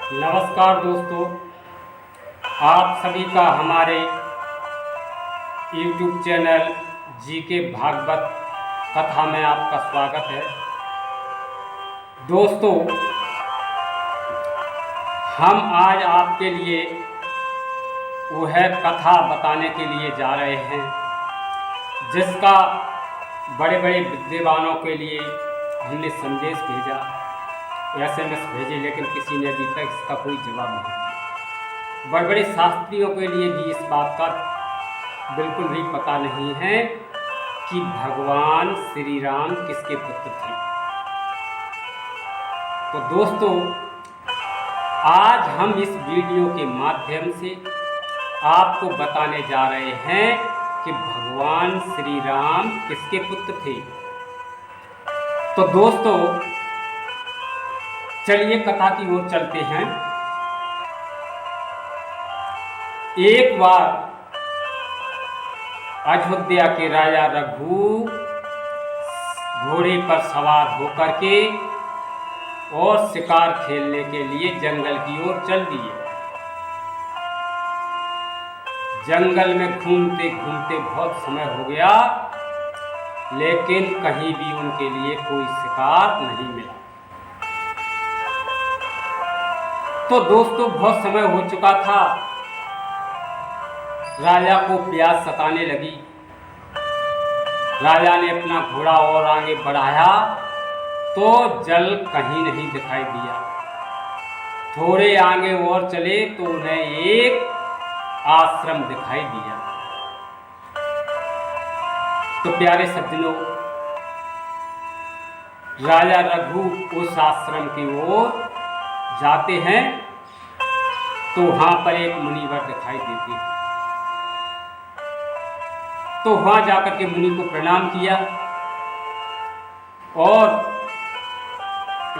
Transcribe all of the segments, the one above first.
नमस्कार दोस्तों, आप सभी का हमारे YouTube चैनल जीके भागवत कथा में आपका स्वागत है। दोस्तों, हम आज आपके लिए वह कथा बताने के लिए जा रहे हैं जिसका बड़े बड़े विद्वानों के लिए हमने संदेश भेजा, SMS भेजे, लेकिन किसी ने अभी तक इसका कोई जवाब नहीं दिया। बड़े बड़े शास्त्रियों के लिए भी इस बात का बिल्कुल भी पता नहीं है कि भगवान श्री राम किसके पुत्र थे। तो दोस्तों, आज हम इस वीडियो के माध्यम से आपको बताने जा रहे हैं कि भगवान श्री राम किसके पुत्र थे। तो दोस्तों, चलिए कथा की ओर चलते हैं। एक बार अयोध्या के राजा रघु घोड़े पर सवार होकर के और शिकार खेलने के लिए जंगल की ओर चल दिए। जंगल में घूमते घूमते बहुत समय हो गया, लेकिन कहीं भी उनके लिए कोई शिकार नहीं मिला। तो दोस्तों, बहुत समय हो चुका था, राजा को प्यास सताने लगी। राजा ने अपना घोड़ा और आगे बढ़ाया तो जल कहीं नहीं दिखाई दिया। थोड़े आगे और चले तो उन्हें एक आश्रम दिखाई दिया। तो प्यारे सज्जनों, राजा रघु उस आश्रम की ओर जाते हैं तो वहां पर एक मुनिवर दिखाई देते हैं। तो वहां जाकर के मुनि को प्रणाम किया और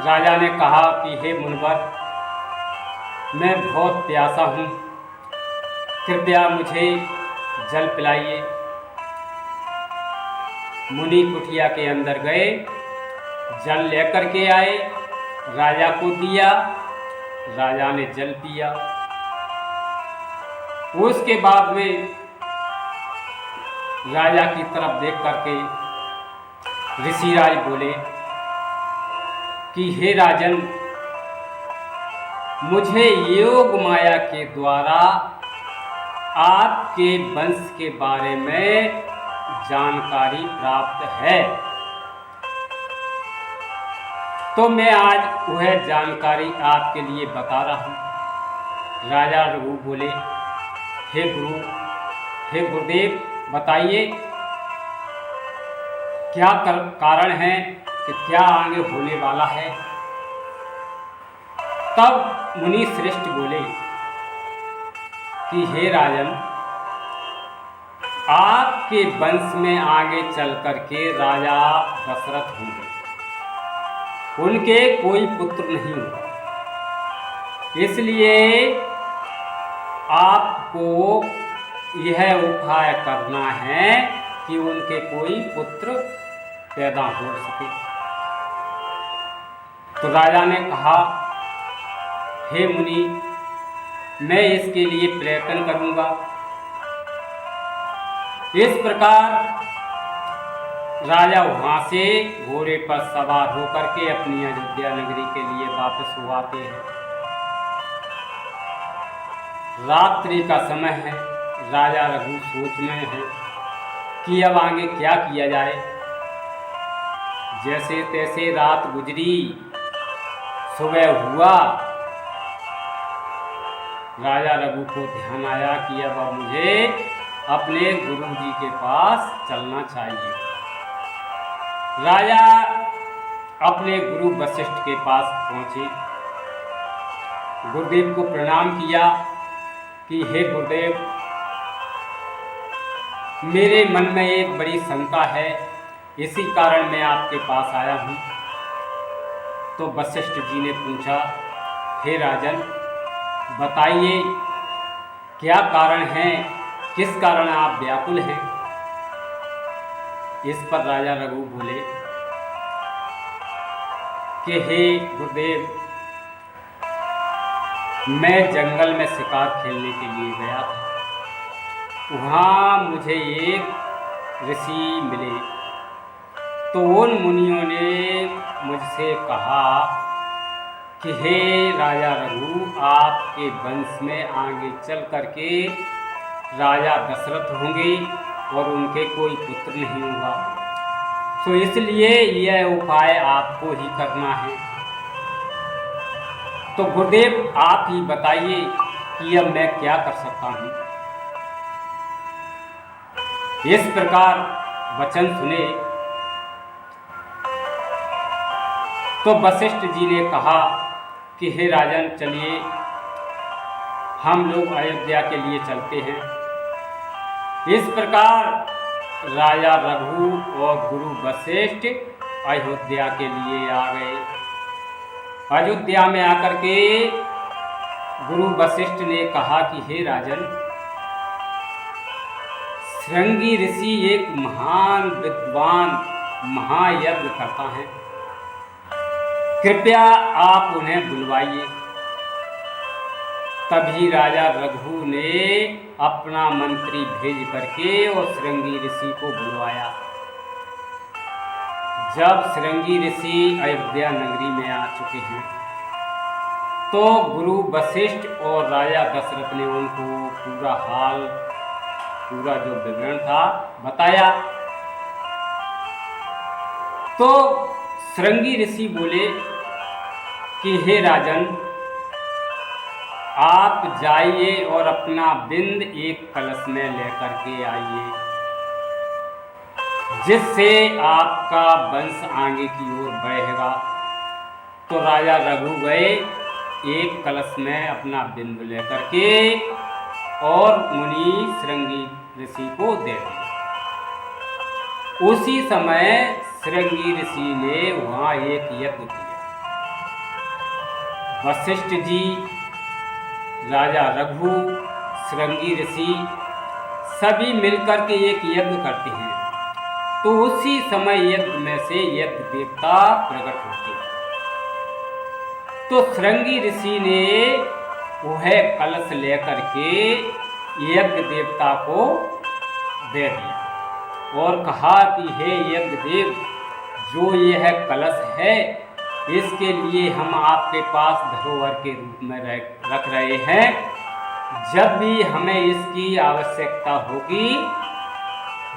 राजा ने कहा कि हे मुनिवर, मैं बहुत प्यासा हूँ, कृपया मुझे जल पिलाइए। मुनि कुटिया के अंदर गए, जल लेकर के आए, राजा को दिया। राजा ने जल पिया। उसके बाद में राजा की तरफ देख करके ऋषिराज बोले कि हे राजन, मुझे योग माया के द्वारा आपके वंश के बारे में जानकारी प्राप्त है, तो मैं आज वह जानकारी आपके लिए बता रहा हूँ। राजा रघु बोले, हे गुरुदेव, बताइए क्या कारण है कि क्या आगे होने वाला है। तब मुनि श्रेष्ठ बोले कि हे राजन, आपके वंश में आगे चल करके राजा दशरथ होंगे। उनके कोई पुत्र नहीं होगा, इसलिए आपको यह उपाय करना है कि उनके कोई पुत्र पैदा हो सके। तो राजा ने कहा, हे मुनि, मैं इसके लिए प्रयत्न करूंगा। इस प्रकार राजा वहां से घोड़े पर सवार होकर के अपनी अयोध्या नगरी के लिए वापस हो आते हैं। रात्रि का समय है। राजा रघु सोच में है कि अब आगे क्या किया जाए। जैसे तैसे रात गुजरी, सुबह हुआ। राजा रघु को ध्यान आया कि अब मुझे अपने गुरु जी के पास चलना चाहिए। राजा अपने गुरु वशिष्ठ के पास पहुंचे, गुरुदेव को प्रणाम किया कि हे गुरुदेव, मेरे मन में एक बड़ी शंका है, इसी कारण मैं आपके पास आया हूँ। तो वशिष्ठ जी ने पूछा, हे राजन, बताइए क्या कारण है, किस कारण आप व्याकुल हैं। इस पर राजा रघु बोले कि हे गुरुदेव, मैं जंगल में शिकार खेलने के लिए गया था। वहाँ मुझे एक ऋषि मिले, तो उन मुनियों ने मुझसे कहा कि हे राजा रघु, आपके वंश में आगे चल करके राजा दशरथ होंगे और उनके कोई पुत्र नहीं होगा, तो इसलिए यह उपाय आपको ही करना है। तो गुरुदेव आप ही बताइए कि अब मैं क्या कर सकता हूँ। इस प्रकार वचन सुने तो वशिष्ठ जी ने कहा कि हे राजन, चलिए हम लोग अयोध्या के लिए चलते हैं। इस प्रकार राजा रघु और गुरु वशिष्ठ अयोध्या के लिए आ गए। अयोध्या में आकर के गुरु वशिष्ठ ने कहा कि हे राजन, श्रृंगी ऋषि एक महान विद्वान महायज्ञ करता है, कृपया आप उन्हें बुलवाइए। तभी राजा रघु ने अपना मंत्री भेज करके और श्रृंगी ऋषि को बुलवाया। जब श्रृंगी ऋषि अयोध्या नगरी में आ चुके हैं तो गुरु वशिष्ठ और राजा दशरथ ने उनको पूरा हाल, पूरा जो विवरण था बताया। तो श्रृंगी ऋषि बोले कि हे राजन, आप जाइए और अपना बिंद एक कलश में लेकर के आइए, जिससे आपका वंश आगे की ओर बढ़ेगा। तो राजा रघु गए, एक कलश में अपना बिंद लेकर के और मुनि श्रृंगी ऋषि को दे दिया। उसी समय श्रृंगी ऋषि ने वहाँ एक यज्ञ किया। वशिष्ठ जी, राजा रघु, श्रृंगी ऋषि सभी मिलकर के एक यज्ञ करते हैं। तो उसी समय यज्ञ में से यज्ञ देवता प्रकट होते हैं। तो श्रृंगी ऋषि ने वह कलश लेकर के यज्ञ देवता को दे दिया और कहा कि हे यज्ञ देव, जो यह कलश है इसके लिए हम आपके पास धरोहर के रूप में रख रहे हैं। जब भी हमें इसकी आवश्यकता होगी,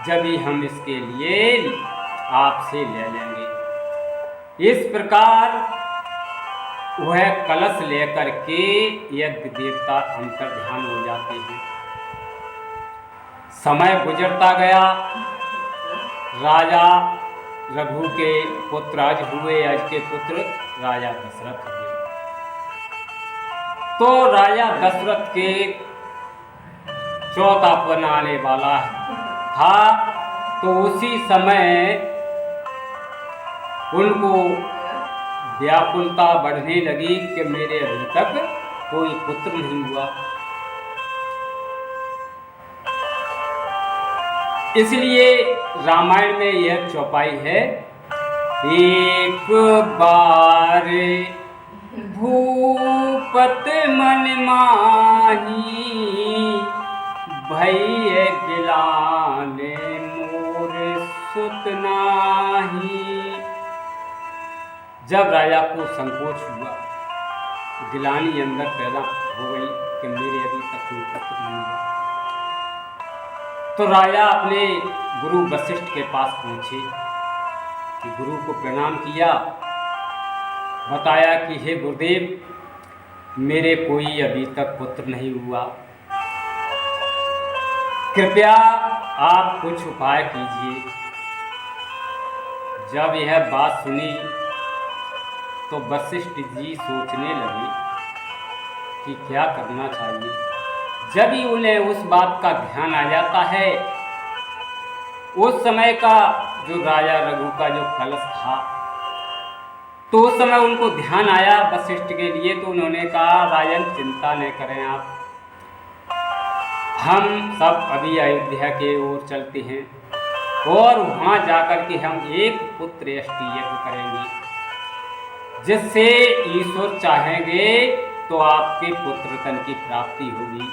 जब भी हम इसके लिए आपसे ले लेंगे। इस प्रकार वह कलश लेकर के यज्ञ देवता अंतर्ध्यान हो जाते हैं। समय गुजरता गया। राजा रघु के पुत्र अज हुए, अज के पुत्र राजा दशरथ हुए। तो राजा दशरथ के चौथा पन आने वाला था। तो उसी समय उनको व्याकुलता बढ़ने लगी कि मेरे अभी तक कोई पुत्र नहीं हुआ। इसलिए रामायण में यह चौपाई है, एक बार भूपत मन माही, भैया गिलाने मोर सुत नाही। जब राजा को संकोच हुआ, गिलानी अंदर पैदा हो गई कि मेरे अभी तक कोई पुत्र नहीं हुआ, तो राजा अपने गुरु वशिष्ठ के पास पहुँचे, गुरु को प्रणाम किया, बताया कि हे गुरुदेव, मेरे कोई अभी तक पुत्र नहीं हुआ, कृपया आप कुछ उपाय कीजिए। जब यह बात सुनी तो वशिष्ठ जी सोचने लगे कि क्या करना चाहिए। जब ही उन्हें उस बात का ध्यान आ जाता है, उस समय का जो राजा रघु का जो कलश था, तो उस समय उनको ध्यान आया वशिष्ठ के लिए। तो उन्होंने कहा, राजन चिंता न करें आप, हम सब अभी अयोध्या के ओर चलते हैं और वहाँ जाकर के हम एक पुत्र यष्टि यज्ञ करेंगे, जिससे ईश्वर चाहेंगे तो आपके पुत्रतन की प्राप्ति होगी।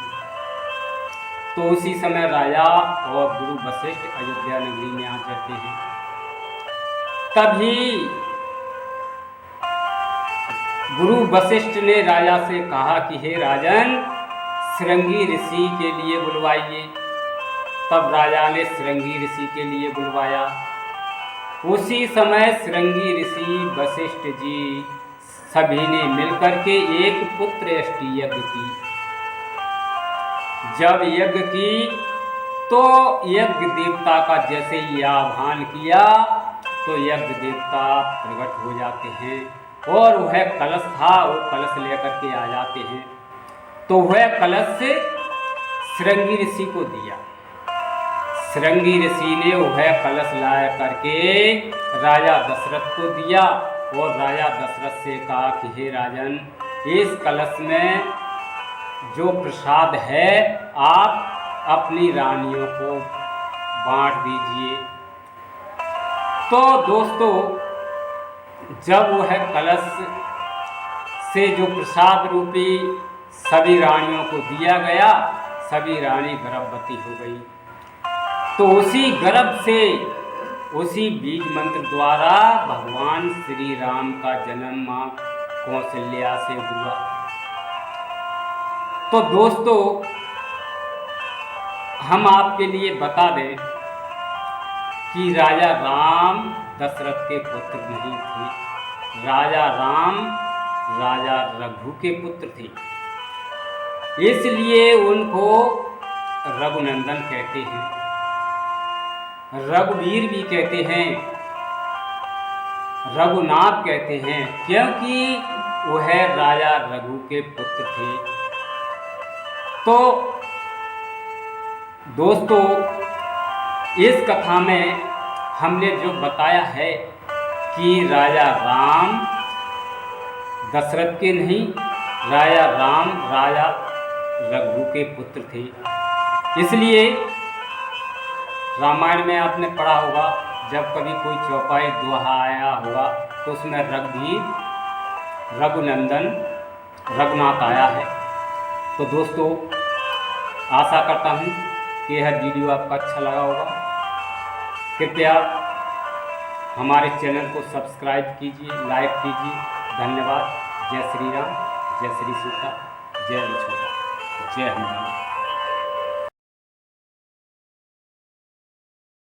तो उसी समय राजा और गुरु वशिष्ठ अयोध्या नगरी में आ जाते हैं। तभी गुरु वशिष्ठ ने राजा से कहा कि हे राजन, श्रृंगी ऋषि के लिए बुलवाइए। तब राजा ने श्रृंगी ऋषि के लिए बुलवाया। उसी समय श्रृंगी ऋषि वशिष्ठ जी सभी ने मिलकर के एक पुत्र यष्टि यज्ञ की। जब यज्ञ की तो यज्ञ देवता का जैसे ही आह्वान किया तो यज्ञ देवता प्रकट हो जाते हैं और वह कलश था, वो कलश लेकर के आ जाते हैं। तो वह कलश श्रृंगी ऋषि को दिया। श्रृंगी ऋषि ने वह कलश लाया करके राजा दशरथ को दिया और राजा दशरथ से कहा कि हे राजन, इस कलश में जो प्रसाद है आप अपनी रानियों को बांट दीजिए। तो दोस्तों, जब वह कलश से जो प्रसाद रूपी सभी रानियों को दिया गया, सभी रानी गर्भवती हो गई। तो उसी गर्भ से, उसी बीज मंत्र द्वारा भगवान श्री राम का जन्म मां कौशल्या से हुआ। तो दोस्तों, हम आपके लिए बता दें कि राजा राम दशरथ के पुत्र नहीं थे। राजा राम राजा रघु के पुत्र थे, इसलिए उनको रघुनंदन कहते हैं, रघुवीर भी कहते हैं, रघुनाथ कहते हैं, क्योंकि वह राजा रघु के पुत्र थे। तो दोस्तों, इस कथा में हमने जो बताया है कि राजा राम दशरथ के नहीं, राजा राम राजा रघु के पुत्र थे। इसलिए रामायण में आपने पढ़ा होगा, जब कभी कोई चौपाई दोहा आया होगा तो उसमें रघुवीर, रघुनंदन, रघुनाथ आया है। तो दोस्तों, आशा करता हूँ कि यह वीडियो आपका अच्छा लगा होगा। कृपया हमारे चैनल को सब्सक्राइब कीजिए, लाइक कीजिए। धन्यवाद। जय श्री राम, जय श्री सीता, जय लक्ष्मण, जय हनुमान।